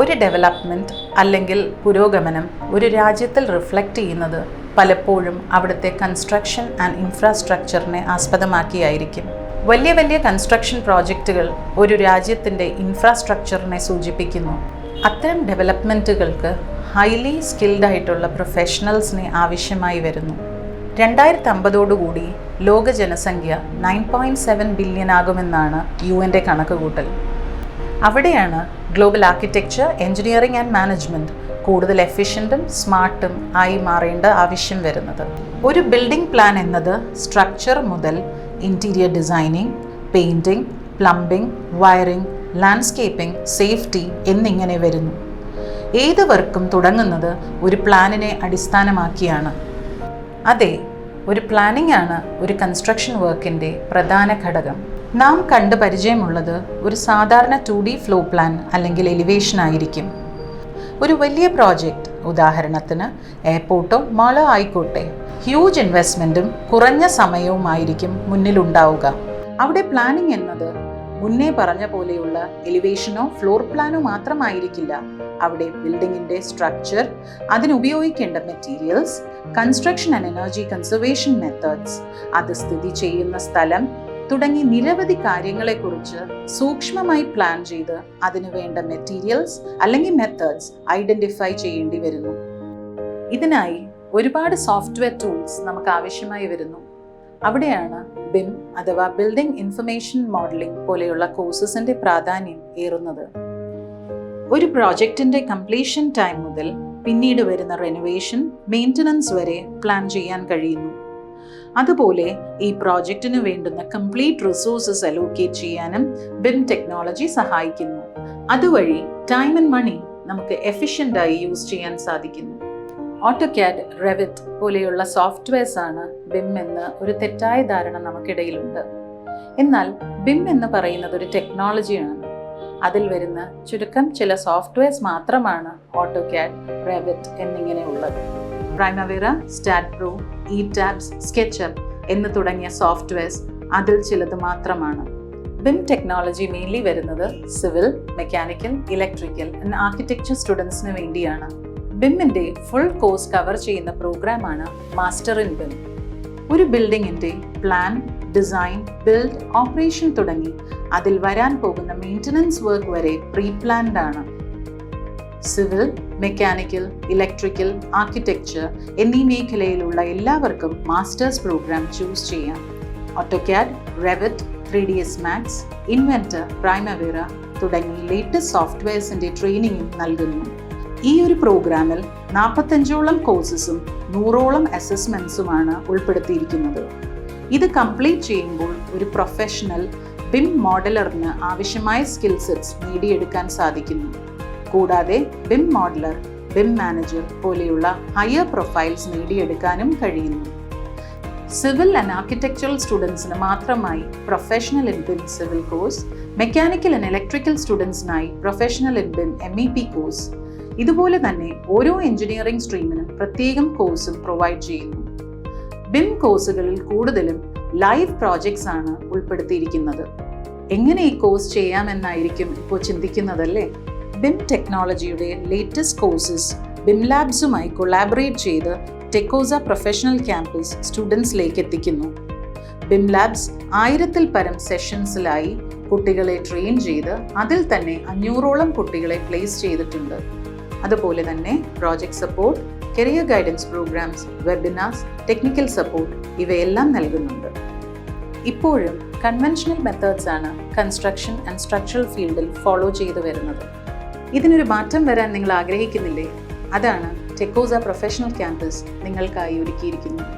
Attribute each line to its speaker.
Speaker 1: ഒരു ഡെവലപ്മെൻറ്റ് അല്ലെങ്കിൽ പുരോഗമനം ഒരു രാജ്യത്തിൽ റിഫ്ലക്റ്റ് ചെയ്യുന്നത് പലപ്പോഴും അവിടുത്തെ കൺസ്ട്രക്ഷൻ ആൻഡ് ഇൻഫ്രാസ്ട്രക്ചറിനെ ആസ്പദമാക്കിയായിരിക്കും. വലിയ വലിയ കൺസ്ട്രക്ഷൻ പ്രോജക്റ്റുകൾ ഒരു രാജ്യത്തിൻ്റെ ഇൻഫ്രാസ്ട്രക്ചറിനെ സൂചിപ്പിക്കുന്നു. അത്തരം ഡെവലപ്മെൻറ്റുകൾക്ക് ഹൈലി സ്കിൽഡ് ആയിട്ടുള്ള പ്രൊഫഷണൽസിനെ ആവശ്യമായി വരുന്നു. 2050 ലോക ജനസംഖ്യ 9.7 ബില്യൺ ആകുമെന്നാണ് UN കണക്കുകൂട്ടൽ. അവിടെയാണ് global architecture, engineering and management കൂടുതൽ എഫിഷ്യൻറ്റും സ്മാർട്ടും ആയി മാറേണ്ട ആവശ്യം വരുന്നത്. ഒരു ബിൽഡിംഗ് പ്ലാൻ എന്നത് സ്ട്രക്ചർ മുതൽ interior designing, painting, plumbing, wiring, landscaping, safety എന്നിങ്ങനെ വരുന്നു. ഏത് വർക്കും തുടങ്ങുന്നത് ഒരു പ്ലാനിനെ അടിസ്ഥാനമാക്കിയാണ്. അതെ, ഒരു പ്ലാനിംഗ് ആണ് ഒരു കൺസ്ട്രക്ഷൻ വർക്കിൻ്റെ പ്രധാന ഘടകം. നാം കണ്ട് പരിചയമുള്ളത് ഒരു സാധാരണ 2D ഫ്ലോ പ്ലാൻ അല്ലെങ്കിൽ എലിവേഷൻ ആയിരിക്കും. ഒരു വലിയ പ്രോജക്റ്റ്, ഉദാഹരണത്തിന് എയർപോർട്ടോ മാളോ ആയിക്കോട്ടെ, ഹ്യൂജ് ഇൻവെസ്റ്റ്മെൻറ്റും കുറഞ്ഞ സമയവുമായിരിക്കും മുന്നിലുണ്ടാവുക. അവിടെ പ്ലാനിംഗ് എന്നത് മുന്നേ പറഞ്ഞ പോലെയുള്ള എലിവേഷനോ ഫ്ലോർ പ്ലാനോ മാത്രമായിരിക്കില്ല. അവിടെ ബിൽഡിങ്ങിൻ്റെ സ്ട്രക്ചർ, അതിനുപയോഗിക്കേണ്ട materials, construction and energy conservation methods, അത് സ്ഥിതി ചെയ്യുന്ന സ്ഥലം തുടങ്ങി നിരവധി കാര്യങ്ങളെക്കുറിച്ച് സൂക്ഷ്മമായി പ്ലാൻ ചെയ്ത് അതിനു വേണ്ട മെറ്റീരിയൽസ് അല്ലെങ്കിൽ മെത്തേഡ്സ് ഐഡൻറ്റിഫൈ ചെയ്യേണ്ടി വരുന്നു. ഇതിനായി ഒരുപാട് സോഫ്റ്റ്വെയർ ടൂൾസ് നമുക്ക് ആവശ്യമായി വരുന്നു. അവിടെയാണ് BIM അഥവാ ബിൽഡിംഗ് ഇൻഫർമേഷൻ മോഡലിംഗ് പോലെയുള്ള കോഴ്സസിൻ്റെ പ്രാധാന്യം ഏറുന്നത്. ഒരു പ്രോജക്റ്റിൻ്റെ കംപ്ലീഷൻ ടൈം മുതൽ പിന്നീട് വരുന്ന റെനോവേഷൻ, മെയിൻ്റനൻസ് വരെ പ്ലാൻ ചെയ്യാൻ കഴിയുന്നു. അതുപോലെ ഈ പ്രോജക്റ്റിന് വേണ്ടുന്ന കംപ്ലീറ്റ് റിസോഴ്സസ് അലോക്കേറ്റ് ചെയ്യാനും BIM ടെക്നോളജി സഹായിക്കുന്നു. അതുവഴി ടൈം ആൻഡ് മണി നമുക്ക് എഫിഷ്യൻ്റായി യൂസ് ചെയ്യാൻ സാധിക്കുന്നു. AutoCAD, Revit പോലെയുള്ള സോഫ്റ്റ്വെയർസ് ആണ് BIM എന്ന് ഒരു തെറ്റായ ധാരണ നമുക്കിടയിലുണ്ട്. എന്നാൽ BIM എന്ന് പറയുന്നത് ഒരു ടെക്നോളജിയാണ്. അതിൽ വരുന്ന ചുരുക്കം ചില സോഫ്റ്റ്വെയർസ് മാത്രമാണ് AutoCAD, Revit എന്നിങ്ങനെ ഉള്ളത്. Primavera, StatPro, ETABS, SketchUp എന്ന് തുടങ്ങിയ സോഫ്റ്റ്വെയർസ് അതിൽ ചിലത് മാത്രമാണ്. BIM ടെക്നോളജി മെയിൻലി വരുന്നത് civil, mechanical, electrical and architecture സ്റ്റുഡൻസിന് വേണ്ടിയാണ്. BIM-ന്റെ ഫുൾ കോഴ്സ് കവർ ചെയ്യുന്ന പ്രോഗ്രാമാണ് മാസ്റ്റർ ഇൻ BIM. ഒരു ബിൽഡിങ്ങിൻ്റെ പ്ലാൻ, ഡിസൈൻ, ബിൽഡ്, ഓപ്പറേഷൻ തുടങ്ങി അതിൽ വരാൻ പോകുന്ന മെയിൻ്റനൻസ് വർക്ക് വരെ പ്രീ പ്ലാൻഡ് ആണ്. സിവിൽ, മെക്കാനിക്കൽ, ഇലക്ട്രിക്കൽ, ആർക്കിടെക്ചർ എന്നീ മേഖലയിലുള്ള എല്ലാവർക്കും മാസ്റ്റേഴ്സ് പ്രോഗ്രാം ചൂസ് ചെയ്യാം. AutoCAD, Revit, 3ds Max, Inventor, Primavera തുടങ്ങി ലേറ്റസ്റ്റ് സോഫ്റ്റ്വെയർസിൻ്റെ ട്രെയിനിങ്ങും നൽകുന്നു. ഈ ഒരു പ്രോഗ്രാമിൽ 45ഓളം കോഴ്സസും 100ഓളം അസസ്മെൻറ്റ്സുമാണ് ഉൾപ്പെടുത്തിയിരിക്കുന്നത്. ഇത് കംപ്ലീറ്റ് ചെയ്യുമ്പോൾ ഒരു പ്രൊഫഷണൽ BIM മോഡലറിന് ആവശ്യമായ സ്കിൽ സെറ്റ്സ് നേടിയെടുക്കാൻ സാധിക്കുന്നു. കൂടാതെ BIM മോഡലർ, BIM മാനേജർ പോലെയുള്ള ഹയർ പ്രൊഫൈൽസ് നേടിയെടുക്കാനും കഴിയുന്നു. സിവിൽ ആൻഡ് ആർക്കിടെക്ചറൽ സ്റ്റുഡൻസിന് മാത്രമായി professional in BIM civil course, mechanical and electrical സ്റ്റുഡൻസിനായി professional in BIM MEP course. ഇതുപോലെ തന്നെ ഓരോ എഞ്ചിനീയറിംഗ് സ്ട്രീമിനും പ്രത്യേകം കോഴ്സും പ്രൊവൈഡ് ചെയ്യുന്നു. BIM കോഴ്സുകളിൽ കൂടുതലും ലൈവ് പ്രോജക്ട്സ് ആണ് ഉൾപ്പെടുത്തിയിരിക്കുന്നത്. എങ്ങനെ ഈ കോഴ്സ് ചെയ്യാമെന്നായിരിക്കും ഇപ്പോൾ ചിന്തിക്കുന്നതല്ലേ? BIM ടെക്നോളജിയുടെ ലേറ്റസ്റ്റ് കോഴ്സസ് BIMLABSുമായി കൊളാബറേറ്റ് ചെയ്ത് ടെക്കോസ പ്രൊഫഷണൽ ക്യാമ്പസ് സ്റ്റുഡൻസിലേക്ക് എത്തിക്കുന്നു. BIMLABS 1000-ൽ പരം സെഷൻസിലായി കുട്ടികളെ ട്രെയിൻ ചെയ്ത് അതിൽ തന്നെ 500ഓളം കുട്ടികളെ പ്ലേസ് ചെയ്തിട്ടുണ്ട്. അതുപോലെ തന്നെ project support, career guidance programmes, webinars, technical support ഇവയെല്ലാം നൽകുന്നുണ്ട്. ഇപ്പോഴും കൺവെൻഷണൽ മെത്തേഡ്സ് ആണ് കൺസ്ട്രക്ഷൻ ആൻഡ് സ്ട്രക്ചറൽ ഫീൽഡിൽ ഫോളോ ചെയ്തു വരുന്നത്. ഇതിനൊരു മാറ്റം വരാൻ നിങ്ങൾ ആഗ്രഹിക്കുന്നില്ലേ? അതാണ് ടെക്കോസ പ്രൊഫഷണൽ ക്യാമ്പസ് നിങ്ങൾക്കായി ഒരുക്കിയിരിക്കുന്നത്.